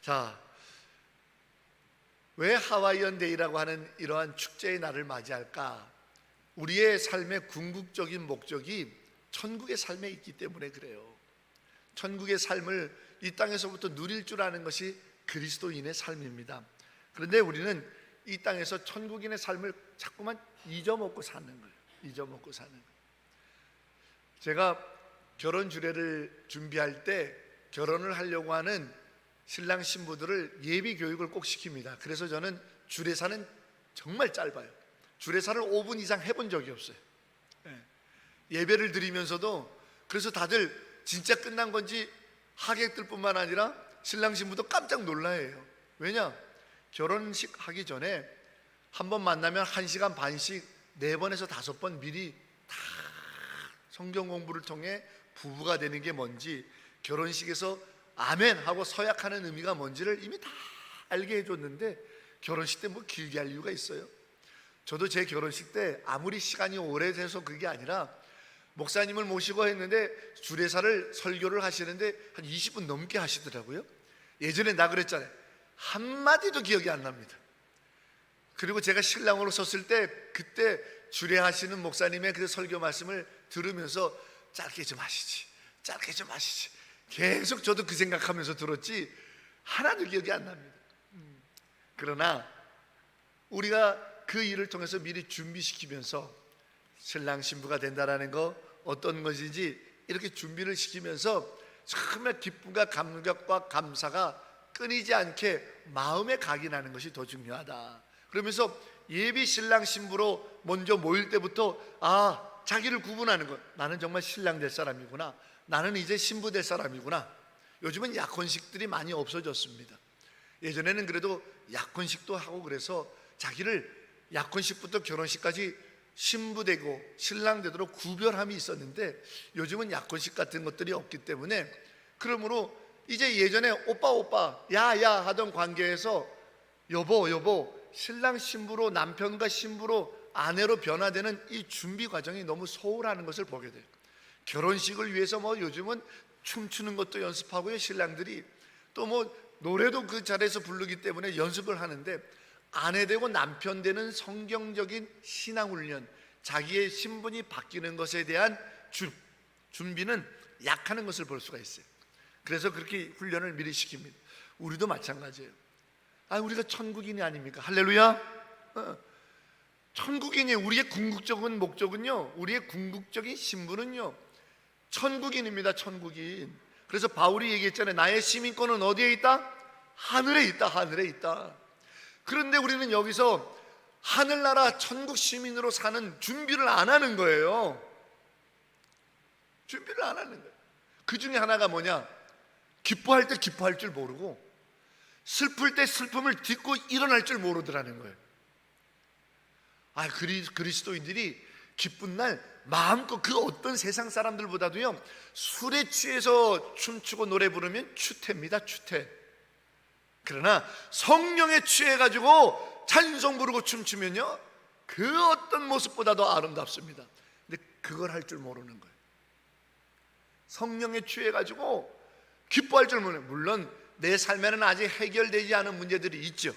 자, 왜 하와이언 데이라고 하는 이러한 축제의 날을 맞이할까? 우리의 삶의 궁극적인 목적이 천국의 삶에 있기 때문에 그래요. 천국의 삶을 이 땅에서부터 누릴 줄 아는 것이 그리스도인의 삶입니다. 그런데 우리는 이 땅에서 천국인의 삶을 자꾸만 잊어먹고 사는 거예요. 잊어먹고 사는 거예요. 제가 결혼 주례를 준비할 때 결혼을 하려고 하는 신랑 신부들을 예비 교육을 꼭 시킵니다. 그래서 저는 주례사는 정말 짧아요. 주례사를 5분 이상 해본 적이 없어요. 예배를 드리면서도 그래서 다들 진짜 끝난 건지 하객들 뿐만 아니라 신랑 신부도 깜짝 놀라요. 왜냐? 결혼식 하기 전에 한 번 만나면 1시간 반씩 4번에서 5번 미리 다 성경 공부를 통해 부부가 되는 게 뭔지, 결혼식에서 아멘 하고 서약하는 의미가 뭔지를 이미 다 알게 해줬는데 결혼식 때 뭐 길게 할 이유가 있어요? 저도 제 결혼식 때 아무리 시간이 오래돼서 그게 아니라 목사님을 모시고 했는데 주례사를 설교를 하시는데 한 20분 넘게 하시더라고요. 예전에 나 그랬잖아요. 한마디도 기억이 안 납니다. 그리고 제가 신랑으로 섰을 때 그때 주례하시는 목사님의 그 설교 말씀을 들으면서 짧게 좀 하시지, 짧게 좀 하시지, 계속 저도 그 생각하면서 들었지 하나도 기억이 안 납니다. 그러나 우리가 그 일을 통해서 미리 준비시키면서 신랑 신부가 된다라는 거 어떤 것인지 이렇게 준비를 시키면서 정말 기쁨과 감격과 감사가 끊이지 않게 마음에 각인하는 것이 더 중요하다. 그러면서 예비 신랑 신부로 먼저 모일 때부터 자기를 구분하는 것, 나는 정말 신랑 될 사람이구나, 나는 이제 신부 될 사람이구나. 요즘은 약혼식들이 많이 없어졌습니다. 예전에는 그래도 약혼식도 하고 그래서 자기를 약혼식부터 결혼식까지 신부 되고 신랑 되도록 구별함이 있었는데 요즘은 약혼식 같은 것들이 없기 때문에, 그러므로 이제 예전에 오빠 야야 하던 관계에서 여보 신랑 신부로, 남편과 신부로 아내로 변화되는 이 준비 과정이 너무 소홀하는 것을 보게 돼요. 결혼식을 위해서 뭐 요즘은 춤추는 것도 연습하고요, 신랑들이 또 뭐 노래도 그 자리에서 부르기 때문에 연습을 하는데, 아내 되고 남편 되는 성경적인 신앙훈련, 자기의 신분이 바뀌는 것에 대한 준비는 약하는 것을 볼 수가 있어요. 그래서 그렇게 훈련을 미리 시킵니다. 우리도 마찬가지예요. 우리가 천국인이 아닙니까? 할렐루야. 천국인이, 우리의 궁극적인 목적은요, 우리의 궁극적인 신분은요, 천국인입니다. 천국인. 그래서 바울이 얘기했잖아요. 나의 시민권은 어디에 있다? 하늘에 있다. 하늘에 있다. 그런데 우리는 여기서 하늘나라 천국 시민으로 사는 준비를 안 하는 거예요. 준비를 안 하는 거예요. 그 중에 하나가 뭐냐? 기뻐할 때 기뻐할 줄 모르고 슬플 때 슬픔을 딛고 일어날 줄 모르더라는 거예요. 그리스도인들이 기쁜 날 마음껏 그 어떤 세상 사람들보다도요, 술에 취해서 춤추고 노래 부르면 추태입니다. 추태. 그러나 성령에 취해가지고 찬송 부르고 춤추면요, 그 어떤 모습보다도 아름답습니다. 근데 그걸 할 줄 모르는 거예요. 성령에 취해가지고 기뻐할 줄 모르는, 물론 내 삶에는 아직 해결되지 않은 문제들이 있죠.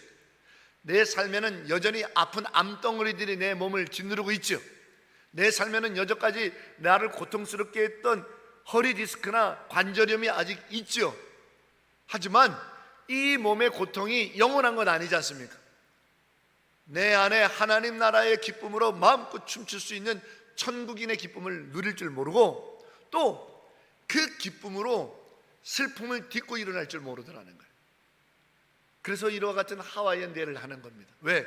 내 삶에는 여전히 아픈 암덩어리들이 내 몸을 짓누르고 있죠. 내 삶에는 여전까지 나를 고통스럽게 했던 허리 디스크나 관절염이 아직 있죠. 하지만 이 몸의 고통이 영원한 건 아니지 않습니까? 내 안에 하나님 나라의 기쁨으로 마음껏 춤출 수 있는 천국인의 기쁨을 누릴 줄 모르고, 또 그 기쁨으로 슬픔을 딛고 일어날 줄 모르더라는 거예요. 그래서 이와 같은 하와이안 데이를 하는 겁니다. 왜?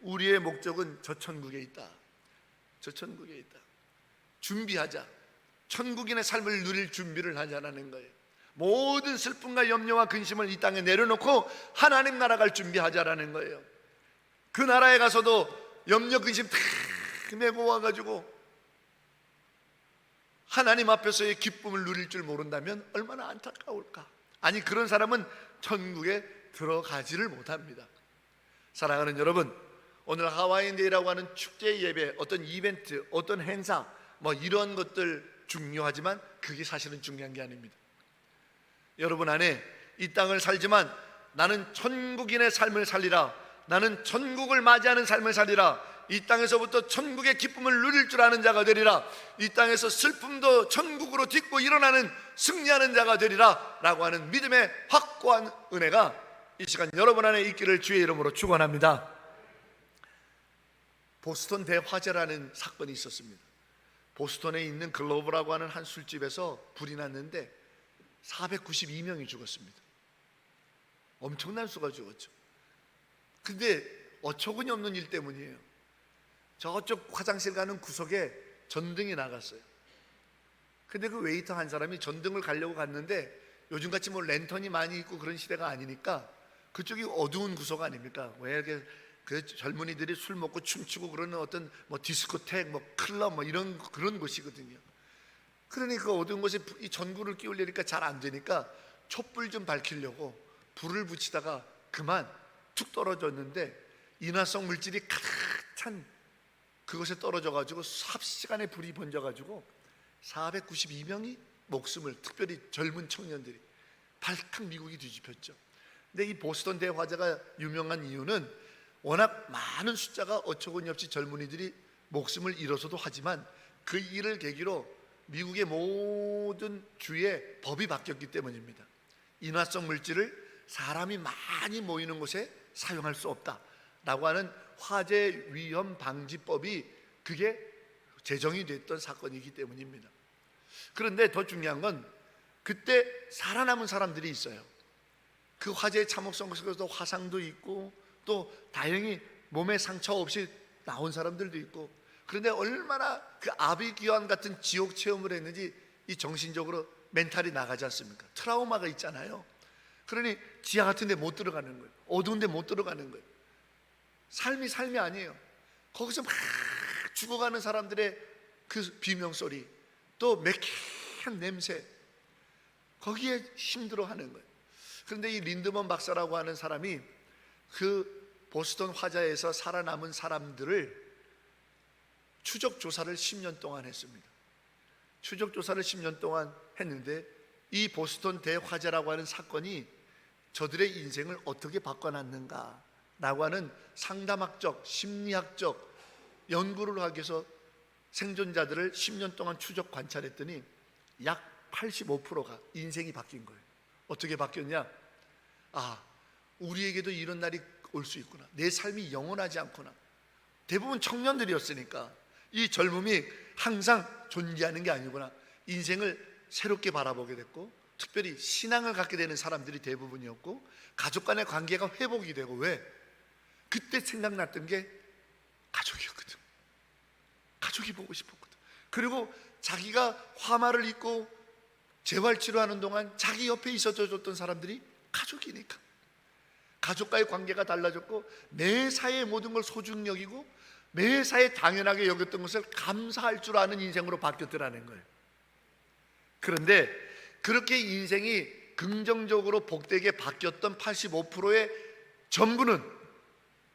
우리의 목적은 저 천국에 있다. 저 천국에 있다. 준비하자. 천국인의 삶을 누릴 준비를 하자라는 거예요. 모든 슬픔과 염려와 근심을 이 땅에 내려놓고 하나님 나라 갈 준비하자라는 거예요. 그 나라에 가서도 염려 근심 다 메고 와가지고 하나님 앞에서의 기쁨을 누릴 줄 모른다면 얼마나 안타까울까. 그런 사람은 천국에 들어가지를 못합니다. 사랑하는 여러분, 오늘 하와이안 데이라고 하는 축제 예배, 어떤 이벤트, 어떤 행사, 이런 것들 중요하지만 그게 사실은 중요한 게 아닙니다. 여러분 안에 이 땅을 살지만 나는 천국인의 삶을 살리라. 나는 천국을 맞이하는 삶을 살리라. 이 땅에서부터 천국의 기쁨을 누릴 줄 아는 자가 되리라. 이 땅에서 슬픔도 천국으로 딛고 일어나는 승리하는 자가 되리라 라고 하는 믿음의 확고한 은혜가 이 시간 여러분 안에 있기를 주의 이름으로 축원합니다. 보스턴 대화재라는 사건이 있었습니다. 보스턴에 있는 글로브라고 하는 한 술집에서 불이 났는데 492명이 죽었습니다. 엄청난 수가 죽었죠. 근데 어처구니 없는 일 때문이에요. 저쪽 화장실 가는 구석에 전등이 나갔어요. 근데 그 웨이터 한 사람이 전등을 가려고 갔는데 요즘같이 뭐 랜턴이 많이 있고 그런 시대가 아니니까 그쪽이 어두운 구석 아닙니까? 왜 이렇게 그 젊은이들이 술 먹고 춤추고 그러는 어떤 뭐 디스코텍, 뭐 클럽, 뭐 이런 그런 곳이거든요. 그러니 그 어두운 곳에 이 전구를 끼우려니까 잘 안 되니까 촛불 좀 밝히려고 불을 붙이다가 그만 툭 떨어졌는데 인화성 물질이 가득 찬 그것에 떨어져가지고 삽시간에 불이 번져가지고 492명이 목숨을, 특별히 젊은 청년들이 발칵 미국이 뒤집혔죠. 근데 이 보스턴 대화재가 유명한 이유는 워낙 많은 숫자가 어처구니 없이 젊은이들이 목숨을 잃어서도 하지만 그 일을 계기로 미국의 모든 주에 법이 바뀌었기 때문입니다. 인화성 물질을 사람이 많이 모이는 곳에 사용할 수 없다라고 하는 화재 위험 방지법이 그게 제정이 됐던 사건이기 때문입니다. 그런데 더 중요한 건 그때 살아남은 사람들이 있어요. 그 화재의 참혹성 속에서도 화상도 있고 또 다행히 몸에 상처 없이 나온 사람들도 있고, 그런데 얼마나 그 아비규환 같은 지옥 체험을 했는지 이 정신적으로 멘탈이 나가지 않습니까? 트라우마가 있잖아요. 그러니 지하 같은 데 못 들어가는 거예요. 어두운 데 못 들어가는 거예요. 삶이 아니에요. 거기서 막 죽어가는 사람들의 그 비명소리, 또 매캐한 냄새, 거기에 힘들어하는 거예요. 그런데 이 린드먼 박사라고 하는 사람이 그 보스턴 화재에서 살아남은 사람들을 추적 조사를 10년 동안 했습니다. 추적 조사를 10년 동안 했는데 이 보스턴 대화재라고 하는 사건이 저들의 인생을 어떻게 바꿔놨는가 라고 하는 상담학적, 심리학적 연구를 하기 위해서 생존자들을 10년 동안 추적 관찰했더니 약 85%가 인생이 바뀐 거예요. 어떻게 바뀌었냐? 아, 우리에게도 이런 날이 올 수 있구나. 내 삶이 영원하지 않구나. 대부분 청년들이었으니까 이 젊음이 항상 존재하는 게 아니구나. 인생을 새롭게 바라보게 됐고, 특별히 신앙을 갖게 되는 사람들이 대부분이었고, 가족 간의 관계가 회복이 되고. 왜? 그때 생각났던 게 가족이었거든. 가족이 보고 싶었거든. 그리고 자기가 화마를 입고 재활치료하는 동안 자기 옆에 있어줬던 사람들이 가족이니까 가족과의 관계가 달라졌고, 매사에 모든 걸 소중히 여기고 매사에 당연하게 여겼던 것을 감사할 줄 아는 인생으로 바뀌었더라는 거예요. 그런데 그렇게 인생이 긍정적으로 복되게 바뀌었던 85%의 전부는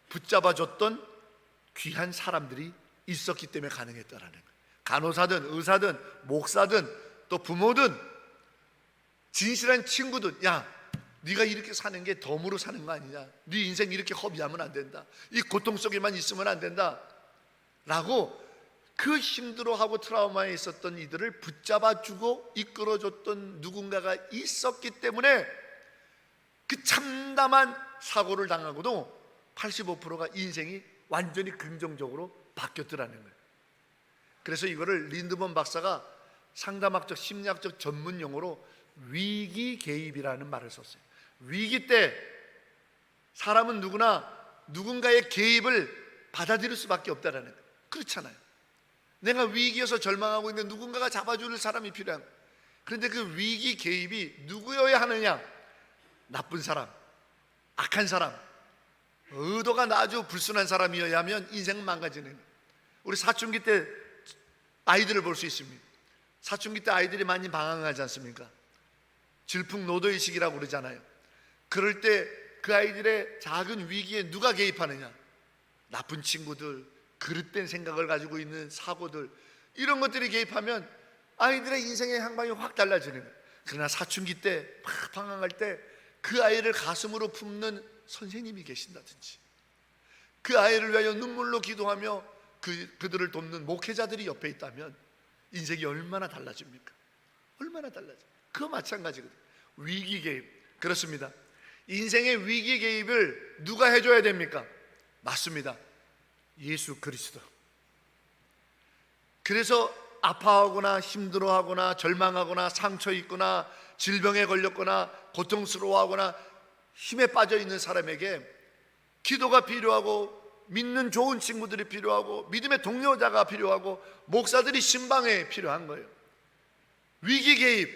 붙잡아줬던 귀한 사람들이 있었기 때문에 가능했다라는 거예요. 간호사든 의사든 목사든 또 부모든 진실한 친구든, 야, 네가 이렇게 사는 게 덤으로 사는 거 아니냐, 네 인생 이렇게 허비하면 안 된다, 이 고통 속에만 있으면 안 된다 라고 그 힘들어하고 트라우마에 있었던 이들을 붙잡아주고 이끌어줬던 누군가가 있었기 때문에 그 참담한 사고를 당하고도 85%가 인생이 완전히 긍정적으로 바뀌었더라는 거예요. 그래서 이거를 린드먼 박사가 상담학적 심리학적 전문 용어로 위기 개입이라는 말을 썼어요. 위기 때 사람은 누구나 누군가의 개입을 받아들일 수밖에 없다라는 거예요. 그렇잖아요. 내가 위기에서 절망하고 있는데 누군가가 잡아줄 사람이 필요한 거예요. 그런데 그 위기 개입이 누구여야 하느냐? 나쁜 사람, 악한 사람, 의도가 아주 불순한 사람이어야 하면 인생은 망가지는 거예요. 우리 사춘기 때 아이들을 볼 수 있습니다. 사춘기 때 아이들이 많이 방황하지 않습니까? 질풍노도의식이라고 그러잖아요. 그럴 때 그 아이들의 작은 위기에 누가 개입하느냐? 나쁜 친구들, 그릇된 생각을 가지고 있는 사고들, 이런 것들이 개입하면 아이들의 인생의 향방이 확 달라지는 거예요. 그러나 사춘기 때 막 방황할 때 그 아이를 가슴으로 품는 선생님이 계신다든지, 그 아이를 위하여 눈물로 기도하며 그들을 돕는 목회자들이 옆에 있다면 인생이 얼마나 달라집니까? 얼마나 달라집니까? 그거 마찬가지거든요. 위기 개입, 그렇습니다. 인생의 위기 개입을 누가 해줘야 됩니까? 맞습니다. 예수 그리스도. 그래서 아파하거나 힘들어하거나 절망하거나 상처 있거나 질병에 걸렸거나 고통스러워하거나 힘에 빠져 있는 사람에게 기도가 필요하고, 믿는 좋은 친구들이 필요하고, 믿음의 동료자가 필요하고, 목사들이 신방에 필요한 거예요. 위기 개입,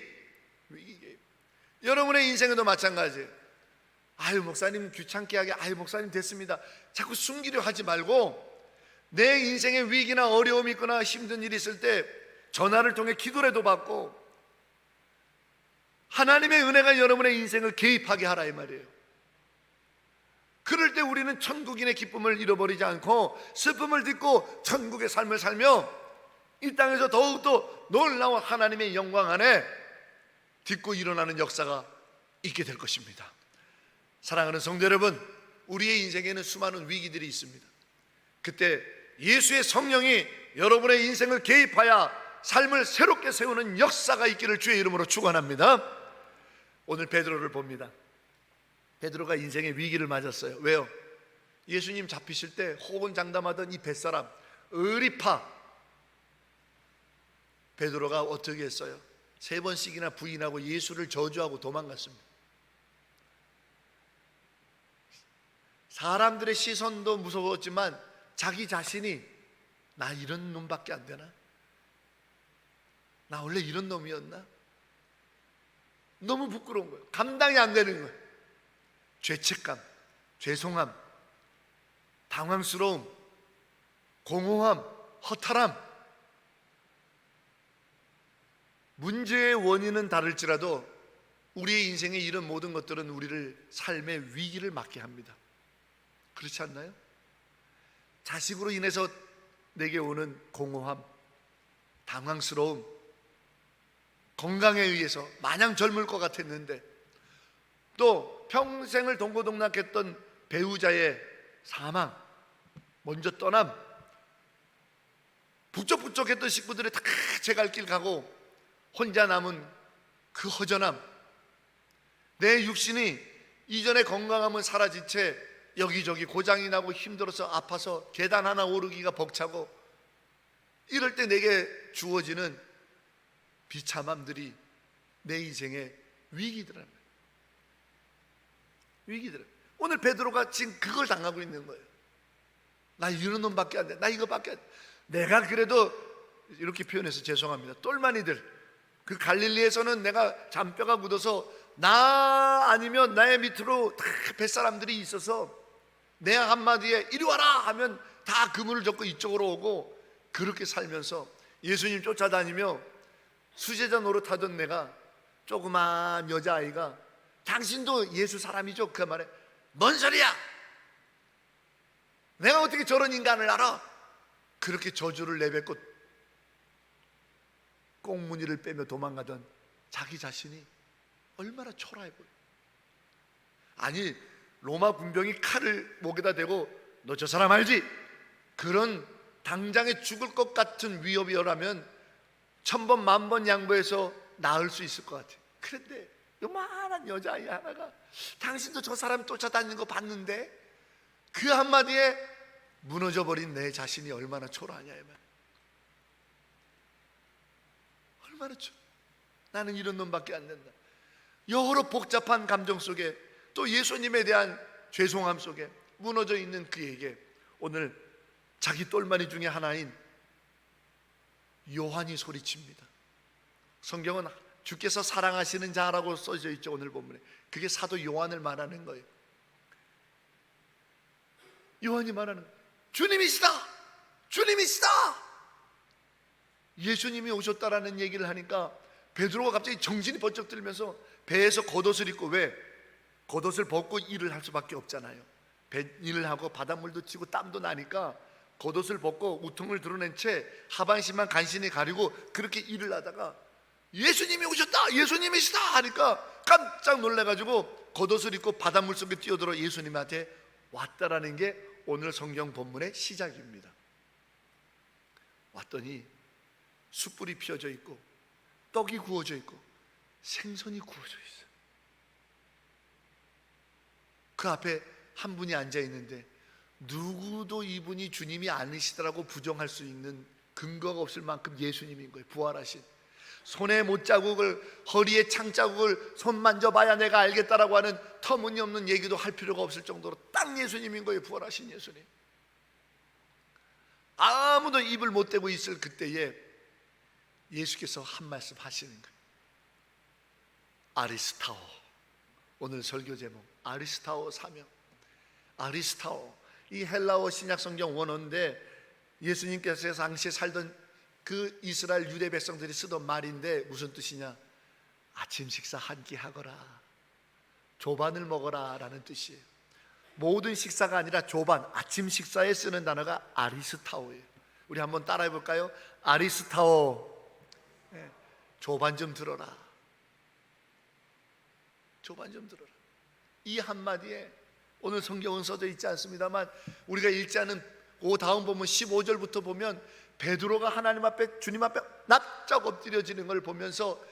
위기 개입. 여러분의 인생에도 마찬가지예요. 아유 목사님 귀찮게 하게, 아유 목사님 됐습니다, 자꾸 숨기려 하지 말고, 내 인생에 위기나 어려움이 있거나 힘든 일이 있을 때 전화를 통해 기도라도 받고 하나님의 은혜가 여러분의 인생을 개입하게 하라 이 말이에요. 그럴 때 우리는 천국인의 기쁨을 잃어버리지 않고 슬픔을 딛고 천국의 삶을 살며 이 땅에서 더욱더 놀라운 하나님의 영광 안에 딛고 일어나는 역사가 있게 될 것입니다. 사랑하는 성도 여러분, 우리의 인생에는 수많은 위기들이 있습니다. 그때 예수의 성령이 여러분의 인생을 개입하여 삶을 새롭게 세우는 역사가 있기를 주의 이름으로 축원합니다. 오늘 베드로를 봅니다. 베드로가 인생의 위기를 맞았어요. 왜요? 예수님 잡히실 때 호언장담하던 이 뱃사람 의리파 베드로가 어떻게 했어요? 3번씩이나 부인하고 예수를 저주하고 도망갔습니다. 사람들의 시선도 무서웠지만 자기 자신이 나 이런 놈밖에 안 되나? 나 원래 이런 놈이었나? 너무 부끄러운 거예요. 감당이 안 되는 거예요. 죄책감, 죄송함, 당황스러움, 공허함, 허탈함. 문제의 원인은 다를지라도 우리의 인생에 이런 모든 것들은 우리를 삶의 위기를 맞게 합니다. 그렇지 않나요? 자식으로 인해서 내게 오는 공허함, 당황스러움, 건강에 의해서 마냥 젊을 것 같았는데, 또 평생을 동고동락했던 배우자의 사망, 먼저 떠남, 북적북적했던 식구들이 다 제 갈 길 가고 혼자 남은 그 허전함, 내 육신이 이전의 건강함은 사라진 채 여기저기 고장이 나고 힘들어서 아파서 계단 하나 오르기가 벅차고, 이럴 때 내게 주어지는 비참함들이 내 인생의 위기들은 위기들. 오늘 베드로가 지금 그걸 당하고 있는 거예요. 나 이런 놈밖에 안 돼, 나 이거밖에 안 돼. 내가 그래도 이렇게 표현해서 죄송합니다. 똘마니들, 그 갈릴리에서는 내가 잔뼈가 묻어서 나 아니면 나의 밑으로 다 뱃사람들이 있어서 내 한마디에 이리 와라 하면 다 그물을 젓고 이쪽으로 오고, 그렇게 살면서 예수님 쫓아다니며 수제자 노릇하던 내가, 조그만 여자아이가 당신도 예수 사람이죠? 그 말에 뭔 소리야, 내가 어떻게 저런 인간을 알아? 그렇게 저주를 내뱉고 꽁무니를 빼며 도망가던 자기 자신이 얼마나 초라해 보여. 아니 로마 군병이 칼을 목에다 대고 너 저 사람 알지? 그런 당장에 죽을 것 같은 위협이라면 1000번 만번 양보해서 나을 수 있을 것 같아. 그런데 요만한 여자아이 하나가 당신도 저 사람 쫓아다니는 거 봤는데, 그 한마디에 무너져버린 내 자신이 얼마나 초라하냐 이 말. 얼마나 나는 이런 놈밖에 안 된다. 여러 복잡한 감정 속에, 또 예수님에 대한 죄송함 속에 무너져 있는 그에게 오늘 자기 똘마니 중에 하나인 요한이 소리칩니다. 성경은 주께서 사랑하시는 자라고 써져 있죠. 오늘 본문에 그게 사도 요한을 말하는 거예요. 요한이 말하는 거예요. 주님이시다, 주님이시다. 예수님이 오셨다라는 얘기를 하니까 베드로가 갑자기 정신이 번쩍 들면서 배에서 겉옷을 입고, 왜? 겉옷을 벗고 일을 할 수밖에 없잖아요. 배 일을 하고 바닷물도 치고 땀도 나니까 겉옷을 벗고 우통을 드러낸 채 하반신만 간신히 가리고 그렇게 일을 하다가 예수님이 오셨다, 예수님이시다 하니까 깜짝 놀래가지고 겉옷을 입고 바닷물 속에 뛰어들어 예수님한테 왔다라는 게 오늘 성경 본문의 시작입니다. 왔더니 숯불이 피워져 있고 떡이 구워져 있고 생선이 구워져 있어요. 그 앞에 한 분이 앉아 있는데 누구도 이분이 주님이 아니시더라고 부정할 수 있는 근거가 없을 만큼 예수님인 거예요. 부활하신, 손에 못자국을, 허리에 창자국을 손 만져봐야 내가 알겠다라고 하는 터무니없는 얘기도 할 필요가 없을 정도로 딱 예수님인 거예요. 부활하신 예수님. 아무도 입을 못 대고 있을 그때에 예수께서 한 말씀 하시는 거예요. 아리스타오. 오늘 설교 제목 아리스타오 사명. 아리스타오, 이 헬라어 신약성경 원어인데 예수님께서 당시에 살던 그 이스라엘 유대 백성들이 쓰던 말인데 무슨 뜻이냐? 아침 식사 한 끼 하거라, 조반을 먹어라 라는 뜻이에요. 모든 식사가 아니라 조반, 아침 식사에 쓰는 단어가 아리스타오예요. 우리 한번 따라해 볼까요? 아리스타오, 조반 좀 들어라, 조반 좀 들어라. 이 한마디에 오늘 성경은 써져 있지 않습니다만 우리가 읽지 않은 그 다음 본문 15절부터 보면 베드로가 하나님 앞에, 주님 앞에 납작 엎드려지는 걸 보면서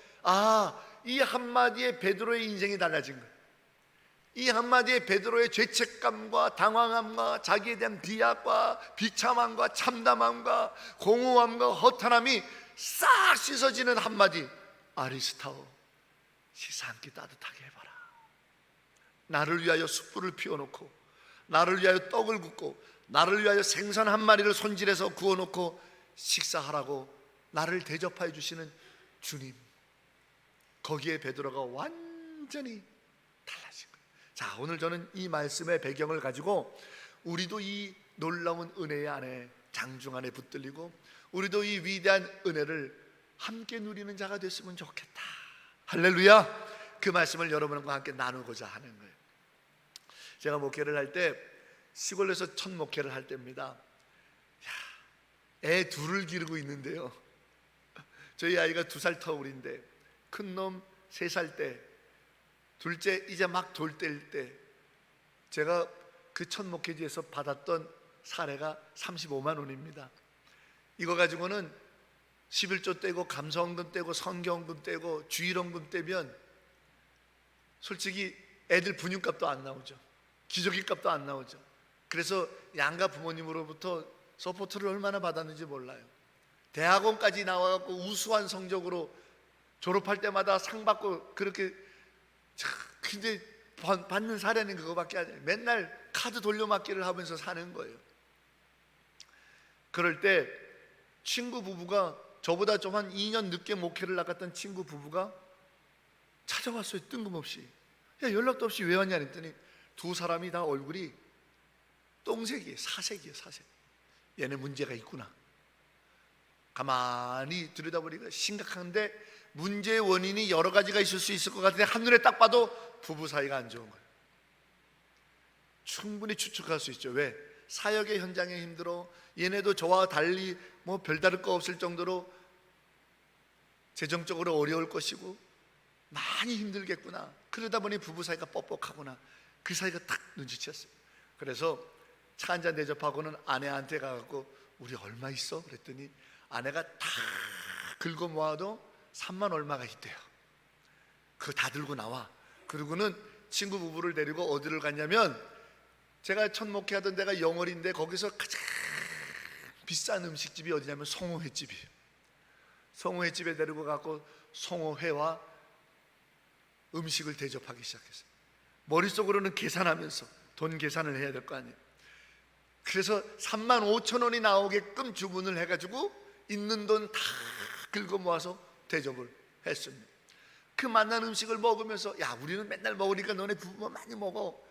이 한마디에 베드로의 인생이 달라진 거예요. 이 한마디에 베드로의 죄책감과 당황함과 자기에 대한 비약과 비참함과 참담함과 공허함과 허탄함이 싹 씻어지는 한마디, 아리스타오, 식사 한 끼 따뜻하게 해봐라. 나를 위하여 숯불을 피워놓고, 나를 위하여 떡을 굽고, 나를 위하여 생선 한 마리를 손질해서 구워놓고 식사하라고 나를 대접하여 주시는 주님. 거기에 베드로가 완전히 달라진 거예요. 자, 오늘 저는 이 말씀의 배경을 가지고 우리도 이 놀라운 은혜의 안에, 장중 안에 붙들리고 우리도 이 위대한 은혜를 함께 누리는 자가 됐으면 좋겠다. 할렐루야. 그 말씀을 여러분과 함께 나누고자 하는 거예요. 제가 목회를 할 때, 시골에서 첫 목회를 할 때입니다. 애 둘을 기르고 있는데요, 저희 아이가 2살 터울인데 큰 놈 3살 때, 둘째 이제 막 돌 때일 때 제가 그 첫 목회지에서 받았던 사례가 35만 원입니다. 이거 가지고는 11조 떼고 감사원금 떼고 성경금 떼고 주일원금 떼면 솔직히 애들 분유값도 안 나오죠. 기저귀 값도 안 나오죠. 그래서 양가 부모님으로부터 서포트를 얼마나 받았는지 몰라요. 대학원까지 나와갖고 우수한 성적으로 졸업할 때마다 상 받고 그렇게, 근데 받는 사례는 그거밖에 안 해요. 맨날 카드 돌려막기를 하면서 사는 거예요. 그럴 때 친구 부부가, 저보다 좀 한 2년 늦게 목회를 나갔던 친구 부부가 찾아왔어요. 뜬금없이. 야, 연락도 없이 왜 왔냐 했더니 두 사람이 다 얼굴이 똥색이에요. 사색이에요. 사색. 얘네 문제가 있구나. 가만히 들여다보니까 심각한데 문제의 원인이 여러 가지가 있을 수 있을 것 같은데 한눈에 딱 봐도 부부 사이가 안 좋은 거예요. 충분히 추측할 수 있죠. 왜? 사역의 현장에 힘들어. 얘네도 저와 달리 뭐 별다를 거 없을 정도로 재정적으로 어려울 것이고 많이 힘들겠구나. 그러다 보니 부부 사이가 뻑뻑하구나. 그 사이가 딱 눈치챘어요. 그래서 차 한잔 대접하고는 아내한테 가갖고 우리 얼마 있어? 그랬더니 아내가 다 긁어 모아도 3만 얼마가 있대요. 그거 다 들고 나와. 그러고는 친구 부부를 데리고 어디를 갔냐면, 제가 첫 목회하던 데가 영월인데 거기서 가장 비싼 음식집이 어디냐면 송어회집이에요. 송어회집에 데리고 가고 송어회와 음식을 대접하기 시작했어요. 머릿속으로는 계산하면서 돈 계산을 해야 될 거 아니에요. 그래서 3만 5천 원이 나오게끔 주문을 해가지고 있는 돈 다 긁어 모아서 대접을 했습니다. 그 맛난 음식을 먹으면서, 야, 우리는 맨날 먹으니까 너네 부부만 많이 먹어.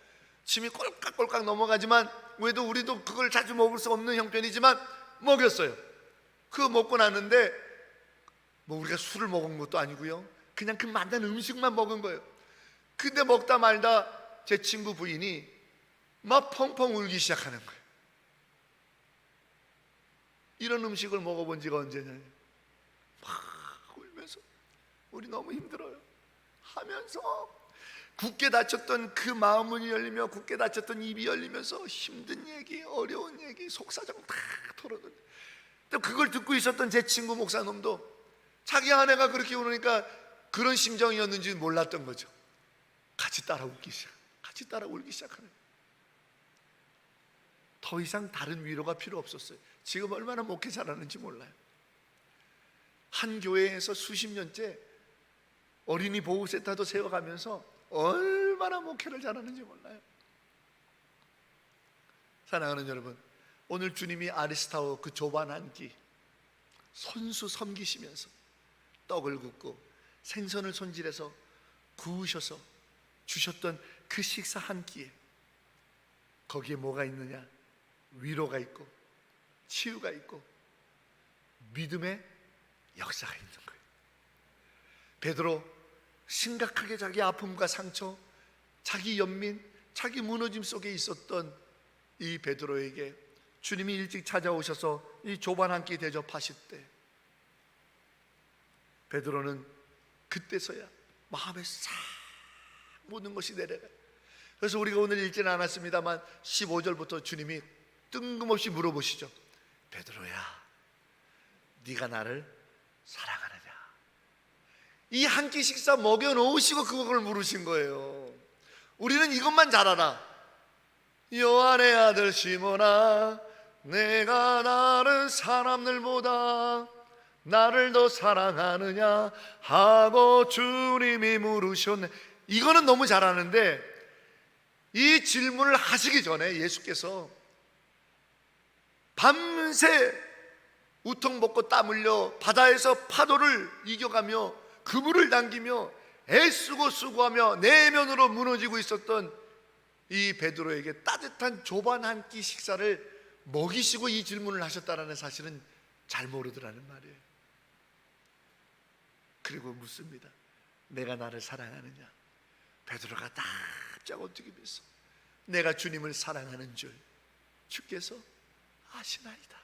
침이 꼴깍꼴깍 넘어가지만 왜도 우리도 그걸 자주 먹을 수 없는 형편이지만 먹였어요. 그거 먹고 났는데 뭐 우리가 술을 먹은 것도 아니고요, 그냥 그 맛난 음식만 먹은 거예요. 근데 먹다 말다 제 친구 부인이 막 펑펑 울기 시작하는 거예요. 이런 음식을 먹어본 지가 언제냐. 막 울면서 우리 너무 힘들어요. 하면서 굳게 닫혔던 그 마음문이 열리며 굳게 닫혔던 입이 열리면서 힘든 얘기, 어려운 얘기, 속사정 다 털어놓는. 또 그걸 듣고 있었던 제 친구 목사님도 자기 아내가 그렇게 울으니까 그런 심정이었는지 몰랐던 거죠. 같이 따라 울기 시작하는. 더 이상 다른 위로가 필요 없었어요. 지금 얼마나 목회 잘하는지 몰라요. 한 교회에서 수십 년째 어린이 보호센터도 세워가면서 얼마나 목회를 잘하는지 몰라요. 사랑하는 여러분, 오늘 주님이 아리스타워 그 좁은 한 끼 손수 섬기시면서 떡을 굽고 생선을 손질해서 구우셔서 주셨던 그 식사 한 끼에 거기에 뭐가 있느냐? 위로가 있고 치유가 있고 믿음의 역사가 있는 거예요. 베드로 심각하게 자기 아픔과 상처, 자기 연민, 자기 무너짐 속에 있었던 이 베드로에게 주님이 일찍 찾아오셔서 이 좁은 한 끼 대접하실 때 베드로는 그때서야 마음에 싹 모든 것이 내려가요. 그래서 우리가 오늘 읽지는 않았습니다만 15절부터 주님이 뜬금없이 물어보시죠. 베드로야, 네가 나를 사랑하느냐? 이 한 끼 식사 먹여놓으시고 그걸 물으신 거예요. 우리는 이것만 잘 알아. 요한의 아들 시몬아, 내가 나를 사람들보다 나를 더 사랑하느냐 하고 주님이 물으셨네. 이거는 너무 잘 아는데 이 질문을 하시기 전에 예수께서 밤새 우통 벗고 땀 흘려 바다에서 파도를 이겨가며 그물을 당기며 애쓰고 수고하며 내면으로 무너지고 있었던 이 베드로에게 따뜻한 좁은 한 끼 식사를 먹이시고 이 질문을 하셨다는 사실은 잘 모르더라는 말이에요. 그리고 묻습니다. 내가 나를 사랑하느냐? 베드로가 납작 엎드리면서 내가 주님을 사랑하는 줄 주께서 아시나이다.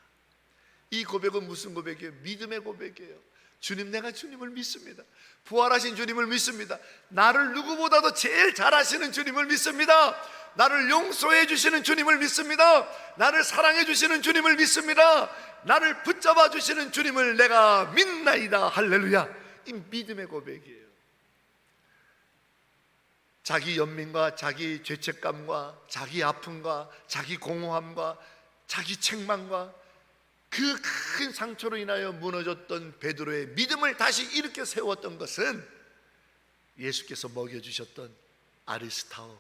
이 고백은 무슨 고백이에요? 믿음의 고백이에요. 주님, 내가 주님을 믿습니다. 부활하신 주님을 믿습니다. 나를 누구보다도 제일 잘 아시는 주님을 믿습니다. 나를 용서해 주시는 주님을 믿습니다. 나를 사랑해 주시는 주님을 믿습니다. 나를 붙잡아 주시는 주님을 내가 믿나이다. 할렐루야. 이 믿음의 고백이에요. 자기 연민과 자기 죄책감과 자기 아픔과 자기 공허함과 자기 책망과 그 큰 상처로 인하여 무너졌던 베드로의 믿음을 다시 일으켜 세웠던 것은 예수께서 먹여주셨던 아리스타오,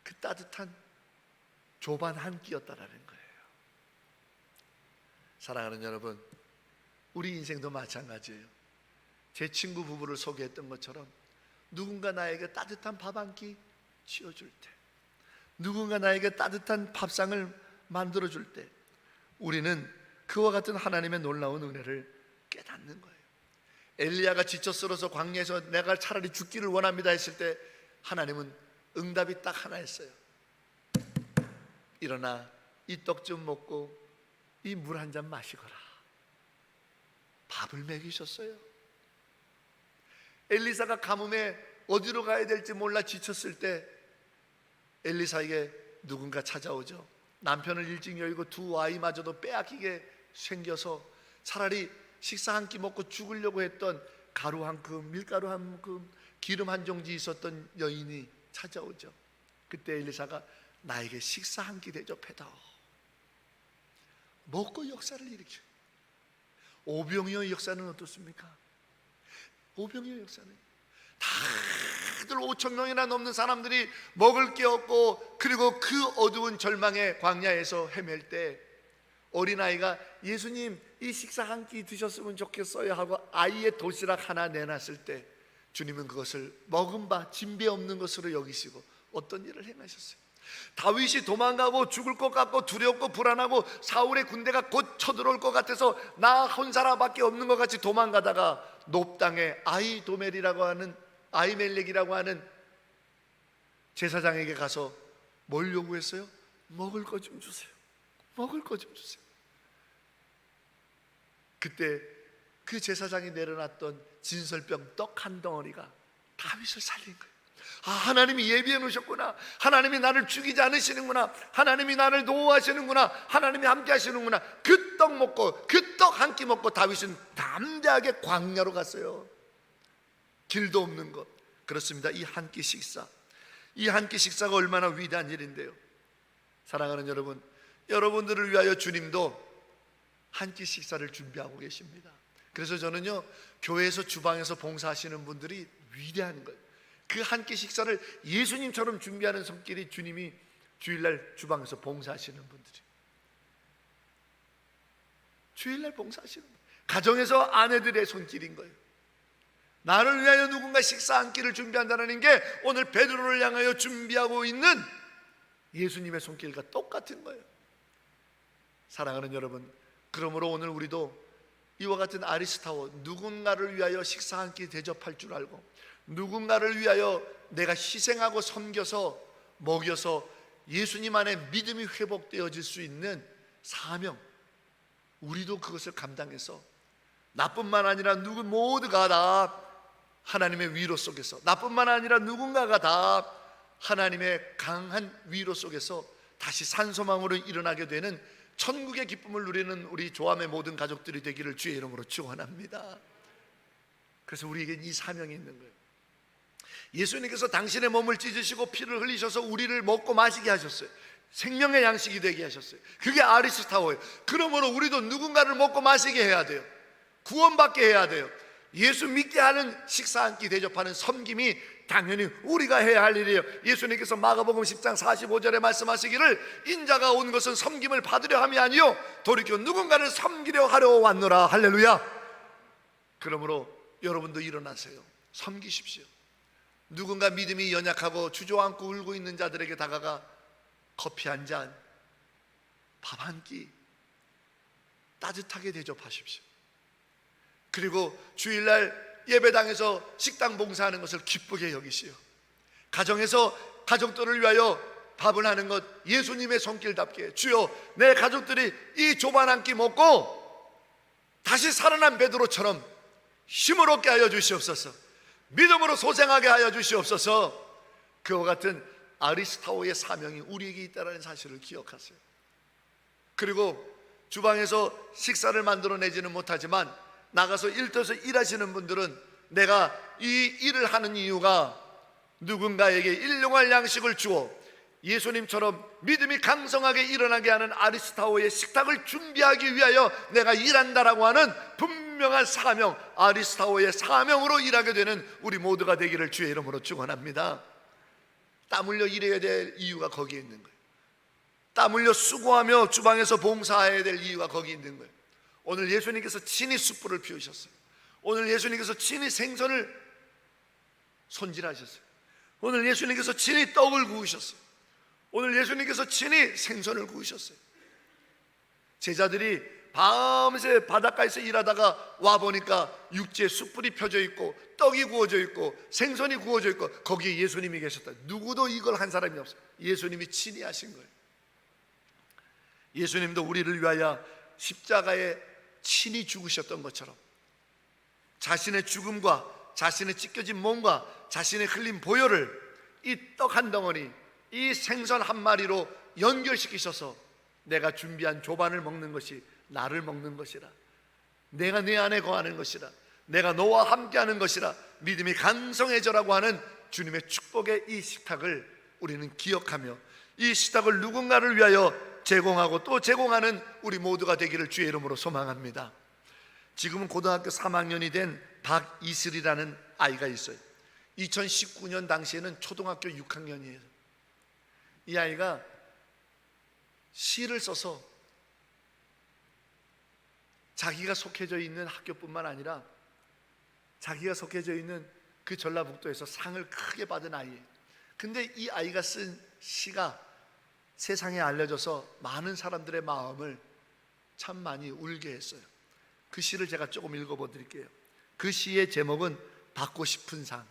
그 따뜻한 좁은 한 끼였다라는 거예요. 사랑하는 여러분, 우리 인생도 마찬가지예요. 제 친구 부부를 소개했던 것처럼 누군가 나에게 따뜻한 밥 한 끼 치워줄 때, 누군가 나에게 따뜻한 밥상을 만들어줄 때 우리는 그와 같은 하나님의 놀라운 은혜를 깨닫는 거예요. 엘리야가 지쳐 쓰러서 광야에서 내가 차라리 죽기를 원합니다 했을 때 하나님은 응답이 딱 하나였어요. 일어나 이 떡 좀 먹고 이 물 한 잔 마시거라. 밥을 먹이셨어요. 엘리사가 가뭄에 어디로 가야 될지 몰라 지쳤을 때 엘리사에게 누군가 찾아오죠. 남편을 일찍 여의고 두 아이마저도 빼앗기게 생겨서 차라리 식사 한 끼 먹고 죽으려고 했던 가루 한 금, 밀가루 한 금, 기름 한 종지 있었던 여인이 찾아오죠. 그때 엘리사가 나에게 식사 한 끼 대접해다오. 먹고 역사를 일으켜. 오병이어의 역사는 어떻습니까? 오병이어의 역사는 다들 5천 명이나 넘는 사람들이 먹을 게 없고 그리고 그 어두운 절망의 광야에서 헤맬 때 어린아이가 예수님 이 식사 한 끼 드셨으면 좋겠어요 하고 아이의 도시락 하나 내놨을 때 주님은 그것을 먹은 바 진배 없는 것으로 여기시고 어떤 일을 행하셨어요. 다윗이 도망가고 죽을 것 같고 두렵고 불안하고 사울의 군대가 곧 쳐들어올 것 같아서 나 한 사람밖에 없는 것 같이 도망가다가 높당에 아히멜렉이라고 하는 제사장에게 가서 뭘 요구했어요? 먹을 것 좀 주세요. 먹을 것 좀 주세요. 그때 그 제사장이 내려놨던 진설병 떡 한 덩어리가 다윗을 살린 거예요. 아, 하나님이 예비해 놓으셨구나. 하나님이 나를 죽이지 않으시는구나. 하나님이 나를 도우하시는구나. 하나님이 함께 하시는구나. 그 떡 먹고, 그 떡 한 끼 먹고 다윗은 담대하게 광야로 갔어요. 길도 없는 것. 그렇습니다. 이 한 끼 식사, 이 한 끼 식사가 얼마나 위대한 일인데요. 사랑하는 여러분, 여러분들을 위하여 주님도 한 끼 식사를 준비하고 계십니다. 그래서 저는요, 교회에서 주방에서 봉사하시는 분들이 위대한 거예요. 그 한 끼 식사를 예수님처럼 준비하는 손길이 주님이 주일날 주방에서 봉사하시는 분들이, 주일날 봉사하시는 분, 가정에서 아내들의 손길인 거예요. 나를 위하여 누군가 식사 한 끼를 준비한다는 게 오늘 베드로를 향하여 준비하고 있는 예수님의 손길과 똑같은 거예요. 사랑하는 여러분, 그러므로 오늘 우리도 이와 같은 아리스타워, 누군가를 위하여 식사 한 끼 대접할 줄 알고, 누군가를 위하여 내가 희생하고 섬겨서 먹여서 예수님 안에 믿음이 회복되어질 수 있는 사명, 우리도 그것을 감당해서 나뿐만 아니라 모두가 다 하나님의 위로 속에서, 나뿐만 아니라 누군가가 다 하나님의 강한 위로 속에서 다시 산소망으로 일어나게 되는 천국의 기쁨을 누리는 우리 조함의 모든 가족들이 되기를 주의 이름으로 축원합니다. 그래서 우리에게 이 사명이 있는 거예요. 예수님께서 당신의 몸을 찢으시고 피를 흘리셔서 우리를 먹고 마시게 하셨어요. 생명의 양식이 되게 하셨어요. 그게 아리스타워예요. 그러므로 우리도 누군가를 먹고 마시게 해야 돼요. 구원받게 해야 돼요. 예수 믿게 하는 식사 한 끼 대접하는 섬김이 당연히 우리가 해야 할 일이에요. 예수님께서 마가복음 10장 45절에 말씀하시기를 인자가 온 것은 섬김을 받으려 함이 아니요 돌이켜 누군가를 섬기려 하려 왔노라. 할렐루야. 그러므로 여러분도 일어나세요. 섬기십시오. 누군가 믿음이 연약하고 주저앉고 울고 있는 자들에게 다가가 커피 한 잔, 밥 한 끼 따뜻하게 대접하십시오. 그리고 주일날 예배당에서 식당 봉사하는 것을 기쁘게 여기시오. 가정에서 가족들을 위하여 밥을 하는 것 예수님의 손길답게, 주여 내 가족들이 이 조반 한 끼 먹고 다시 살아난 베드로처럼 힘을 얻게 하여 주시옵소서. 믿음으로 소생하게 하여 주시옵소서. 그와 같은 아리스타오의 사명이 우리에게 있다는 사실을 기억하세요. 그리고 주방에서 식사를 만들어내지는 못하지만 나가서 일터에서 일하시는 분들은 내가 이 일을 하는 이유가 누군가에게 일용할 양식을 주어 예수님처럼 믿음이 강성하게 일어나게 하는 아리스타오의 식탁을 준비하기 위하여 내가 일한다라고 하는 분명한 사명, 아리스타오의 사명으로 일하게 되는 우리 모두가 되기를 주의 이름으로 축원합니다. 땀 흘려 일해야 될 이유가 거기에 있는 거예요. 땀 흘려 수고하며 주방에서 봉사해야 될 이유가 거기 있는 거예요. 오늘 예수님께서 친히 숯불을 피우셨어요. 오늘 예수님께서 친히 생선을 손질하셨어요. 오늘 예수님께서 친히 떡을 구우셨어요. 오늘 예수님께서 친히 생선을 구우셨어요. 제자들이 밤새 바닷가에서 일하다가 와보니까 육지에 숯불이 펴져 있고 떡이 구워져 있고 생선이 구워져 있고 거기에 예수님이 계셨다. 누구도 이걸 한 사람이 없어요. 예수님이 친히 하신 거예요. 예수님도 우리를 위하여 십자가에 친히 죽으셨던 것처럼 자신의 죽음과 자신의 찢겨진 몸과 자신의 흘린 보혈을 이 떡 한 덩어리, 이 생선 한 마리로 연결시키셔서 내가 준비한 조반을 먹는 것이 나를 먹는 것이라, 내가 내 안에 거하는 것이라, 내가 너와 함께하는 것이라 믿음이 강성해져라고 하는 주님의 축복의 이 식탁을 우리는 기억하며 이 식탁을 누군가를 위하여 제공하고 또 제공하는 우리 모두가 되기를 주의 이름으로 소망합니다. 지금은 고등학교 3학년이 된 박이슬이라는 아이가 있어요. 2019년 당시에는 초등학교 6학년이에요. 이 아이가 시를 써서 자기가 속해져 있는 학교뿐만 아니라 자기가 속해져 있는 그 전라북도에서 상을 크게 받은 아이예요. 근데 이 아이가 쓴 시가 세상에 알려져서 많은 사람들의 마음을 참 많이 울게 했어요. 그 시를 제가 조금 읽어보 드릴게요. 그 시의 제목은 받고 싶은 상,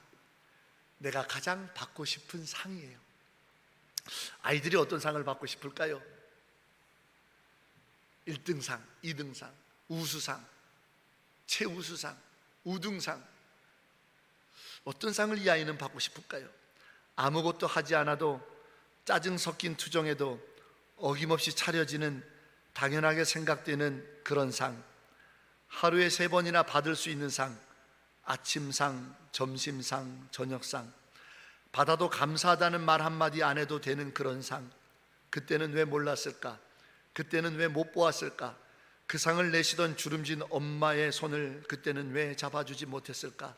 내가 가장 받고 싶은 상이에요. 아이들이 어떤 상을 받고 싶을까요? 1등상, 2등상, 우수상, 최우수상, 우등상. 어떤 상을 이 아이는 받고 싶을까요? 아무것도 하지 않아도 짜증 섞인 투정에도 어김없이 차려지는 당연하게 생각되는 그런 상, 하루에 3번이나 받을 수 있는 상, 아침상, 점심상, 저녁상, 받아도 감사하다는 말 한마디 안 해도 되는 그런 상. 그때는 왜 몰랐을까? 그때는 왜 못 보았을까? 그 상을 내시던 주름진 엄마의 손을 그때는 왜 잡아주지 못했을까?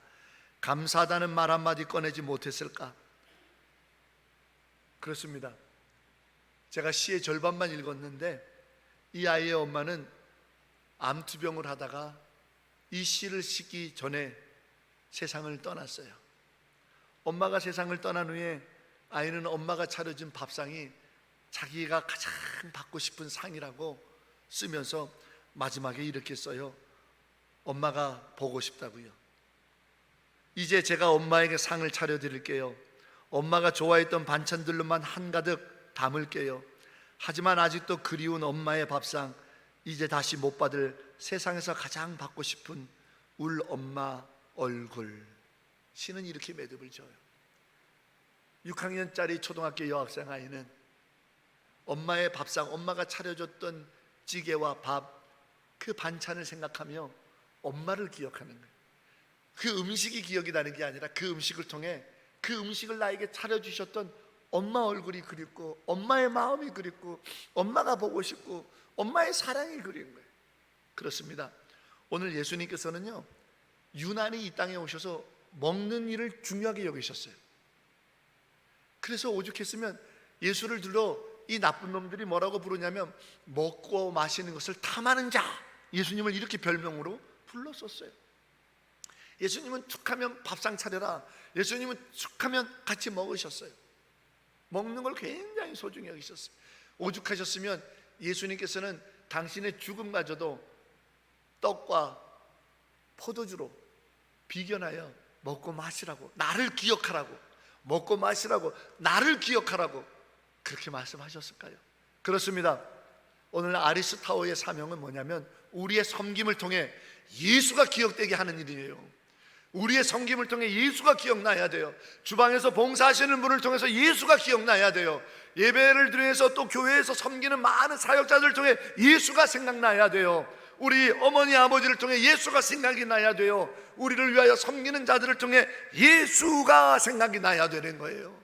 감사하다는 말 한마디 꺼내지 못했을까? 그렇습니다. 제가 시의 절반만 읽었는데 이 아이의 엄마는 암투병을 하다가 이 시를 쓰기 전에 세상을 떠났어요. 엄마가 세상을 떠난 후에 아이는 엄마가 차려준 밥상이 자기가 가장 받고 싶은 상이라고 쓰면서 마지막에 이렇게 써요. 엄마가 보고 싶다고요. 이제 제가 엄마에게 상을 차려드릴게요. 엄마가 좋아했던 반찬들로만 한가득 담을게요. 하지만 아직도 그리운 엄마의 밥상, 이제 다시 못 받을 세상에서 가장 받고 싶은 울 엄마 얼굴. 시는 이렇게 매듭을 져요. 6학년짜리 초등학교 여학생 아이는 엄마의 밥상, 엄마가 차려줬던 찌개와 밥, 그 반찬을 생각하며 엄마를 기억하는 거예요. 그 음식이 기억이 나는 게 아니라 그 음식을 통해 그 음식을 나에게 차려주셨던 엄마 얼굴이 그립고 엄마의 마음이 그립고 엄마가 보고 싶고 엄마의 사랑이 그린 거예요. 그렇습니다. 오늘 예수님께서는요, 유난히 이 땅에 오셔서 먹는 일을 중요하게 여기셨어요. 그래서 오죽했으면 예수를 들러 이 나쁜 놈들이 뭐라고 부르냐면 먹고 마시는 것을 탐하는 자, 예수님을 이렇게 별명으로 불렀었어요. 예수님은 툭하면 밥상 차려라, 예수님은 툭하면 같이 먹으셨어요. 먹는 걸 굉장히 소중히 여기셨어요. 오죽하셨으면 예수님께서는 당신의 죽음마저도 떡과 포도주로 비견하여 먹고 마시라고, 나를 기억하라고, 먹고 마시라고, 나를 기억하라고 그렇게 말씀하셨을까요? 그렇습니다. 오늘 아리스타오의 사명은 뭐냐면 우리의 섬김을 통해 예수가 기억되게 하는 일이에요. 우리의 섬김을 통해 예수가 기억나야 돼요. 주방에서 봉사하시는 분을 통해서 예수가 기억나야 돼요. 예배를 드려서 또 교회에서 섬기는 많은 사역자들을 통해 예수가 생각나야 돼요. 우리 어머니 아버지를 통해 예수가 생각이 나야 돼요. 우리를 위하여 섬기는 자들을 통해 예수가 생각이 나야 되는 거예요.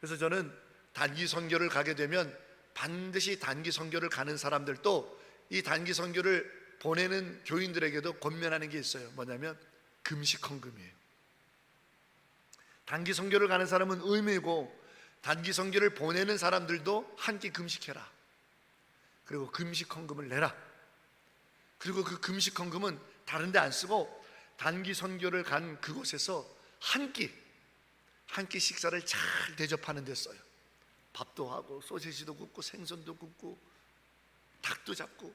그래서 저는 단기 선교를 가게 되면 반드시 단기 선교를 가는 사람들도 이 단기 선교를 보내는 교인들에게도 권면하는 게 있어요. 뭐냐면 금식 헌금이에요. 단기 선교를 가는 사람은 의무이고 단기 선교를 보내는 사람들도 한 끼 금식해라. 그리고 금식 헌금을 내라. 그리고 그 금식 헌금은 다른 데 안 쓰고 단기 선교를 간 그곳에서 한 끼 식사를 잘 대접하는 데 써요. 밥도 하고 소시지도 굽고 생선도 굽고 닭도 잡고,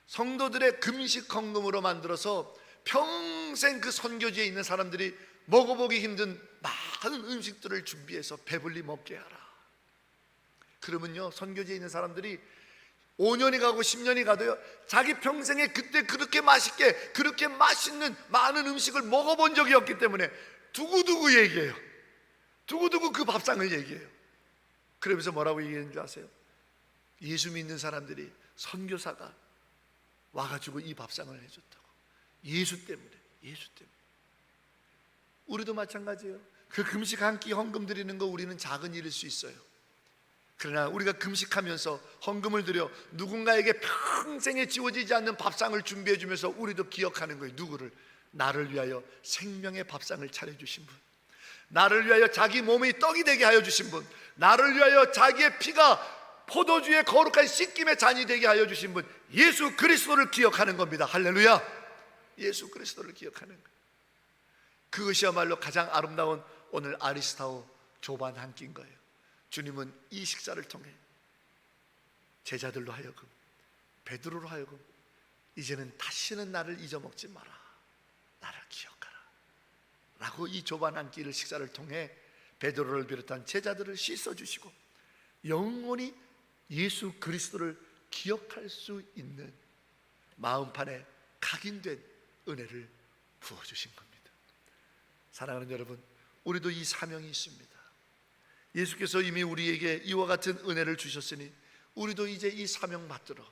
성도들의 금식 헌금으로 만들어서 평생 그 선교지에 있는 사람들이 먹어보기 힘든 많은 음식들을 준비해서 배불리 먹게 하라. 그러면요, 선교지에 있는 사람들이 5년이 가고 10년이 가도요, 자기 평생에 그때 그렇게 맛있게, 그렇게 맛있는 많은 음식을 먹어본 적이 없기 때문에 두고두고 얘기해요. 두고두고 그 밥상을 얘기해요. 그러면서 뭐라고 얘기하는 줄 아세요? 예수 믿는 사람들이 선교사가 와가지고 이 밥상을 해줬다고. 예수 때문에. 우리도 마찬가지예요. 그 금식 한 끼 헌금 드리는 거 우리는 작은 일일 수 있어요. 그러나 우리가 금식하면서 헌금을 드려 누군가에게 평생에 지워지지 않는 밥상을 준비해 주면서 우리도 기억하는 거예요. 누구를? 나를 위하여 생명의 밥상을 차려주신 분, 나를 위하여 자기 몸이 떡이 되게 하여 주신 분, 나를 위하여 자기의 피가 포도주의 거룩한 씻김의 잔이 되게 하여 주신 분, 예수 그리스도를 기억하는 겁니다. 할렐루야. 예수 그리스도를 기억하는 거예요. 그것이야말로 가장 아름다운 오늘 아리스타오 조반 한 끼인 거예요. 주님은 이 식사를 통해 제자들로 하여금, 베드로로 하여금 이제는 다시는 나를 잊어먹지 마라, 나를 기억하라 라고 이 조반 한 끼를 식사를 통해 베드로를 비롯한 제자들을 씻어주시고 영원히 예수 그리스도를 기억할 수 있는 마음판에 각인된 은혜를 부어주신 겁니다. 사랑하는 여러분, 우리도 이 사명이 있습니다. 예수께서 이미 우리에게 이와 같은 은혜를 주셨으니 우리도 이제 이 사명 받들어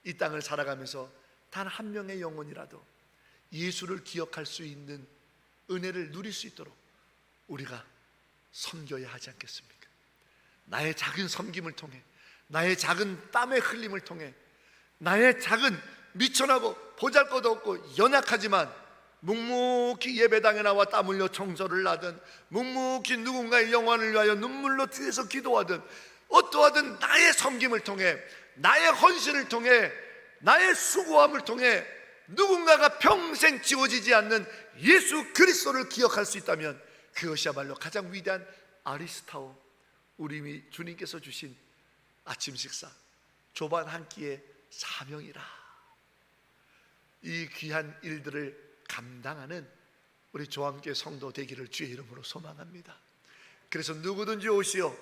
이 땅을 살아가면서 단 한 명의 영혼이라도 예수를 기억할 수 있는 은혜를 누릴 수 있도록 우리가 섬겨야 하지 않겠습니까? 나의 작은 섬김을 통해, 나의 작은 땀의 흘림을 통해, 나의 작은 미천하고 보잘것없고 연약하지만 묵묵히 예배당에 나와 땀 흘려 청소를 하든, 묵묵히 누군가의 영혼을 위하여 눈물로 뒤에서 기도하든, 어떠하든 나의 섬김을 통해, 나의 헌신을 통해, 나의 수고함을 통해 누군가가 평생 지워지지 않는 예수 그리스도를 기억할 수 있다면 그것이야말로 가장 위대한 아리스타오, 우리 주님께서 주신 아침 식사, 조반 한 끼의 사명이라. 이 귀한 일들을 감당하는 우리 조함교회 성도 되기를 주의 이름으로 소망합니다. 그래서 누구든지 오시오,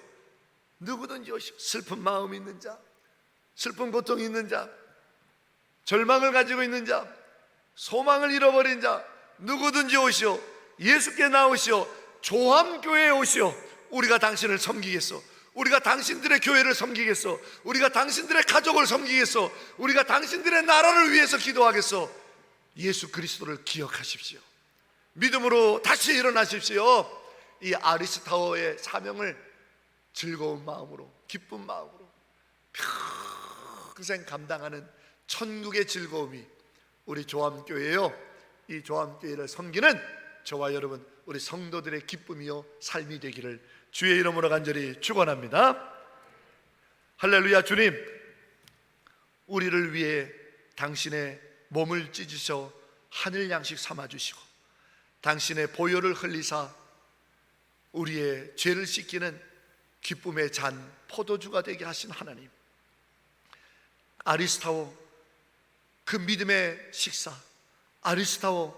누구든지 오시오. 슬픈 마음 있는 자, 슬픈 고통 있는 자, 절망을 가지고 있는 자, 소망을 잃어버린 자, 누구든지 오시오. 예수께 나오시오. 조함교회에 오시오. 우리가 당신을 섬기겠소. 우리가 당신들의 교회를 섬기겠소. 우리가 당신들의 가족을 섬기겠소. 우리가 당신들의 나라를 위해서 기도하겠소. 예수 그리스도를 기억하십시오. 믿음으로 다시 일어나십시오. 이 아리스타오의 사명을 즐거운 마음으로, 기쁜 마음으로 평생 감당하는 천국의 즐거움이 우리 조함교회요, 이 조함교회를 섬기는 저와 여러분 우리 성도들의 기쁨이요 삶이 되기를 주의 이름으로 간절히 축원합니다. 할렐루야. 주님, 우리를 위해 당신의 몸을 찢으셔 하늘 양식 삼아주시고 당신의 보혈을 흘리사 우리의 죄를 씻기는 기쁨의 잔 포도주가 되게 하신 하나님, 아리스타오 그 믿음의 식사, 아리스타오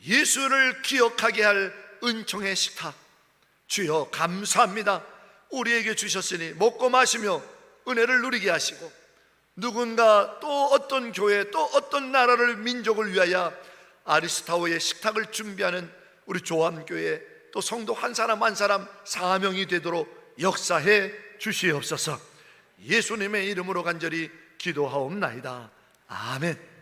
예수를 기억하게 할 은총의 식탁, 주여 감사합니다. 우리에게 주셨으니 먹고 마시며 은혜를 누리게 하시고 누군가 또 어떤 교회, 또 어떤 나라를, 민족을 위하여 아리스타오의 식탁을 준비하는 우리 조함교회 또 성도 한 사람 한 사람 사명이 되도록 역사해 주시옵소서. 예수님의 이름으로 간절히 기도하옵나이다. 아멘.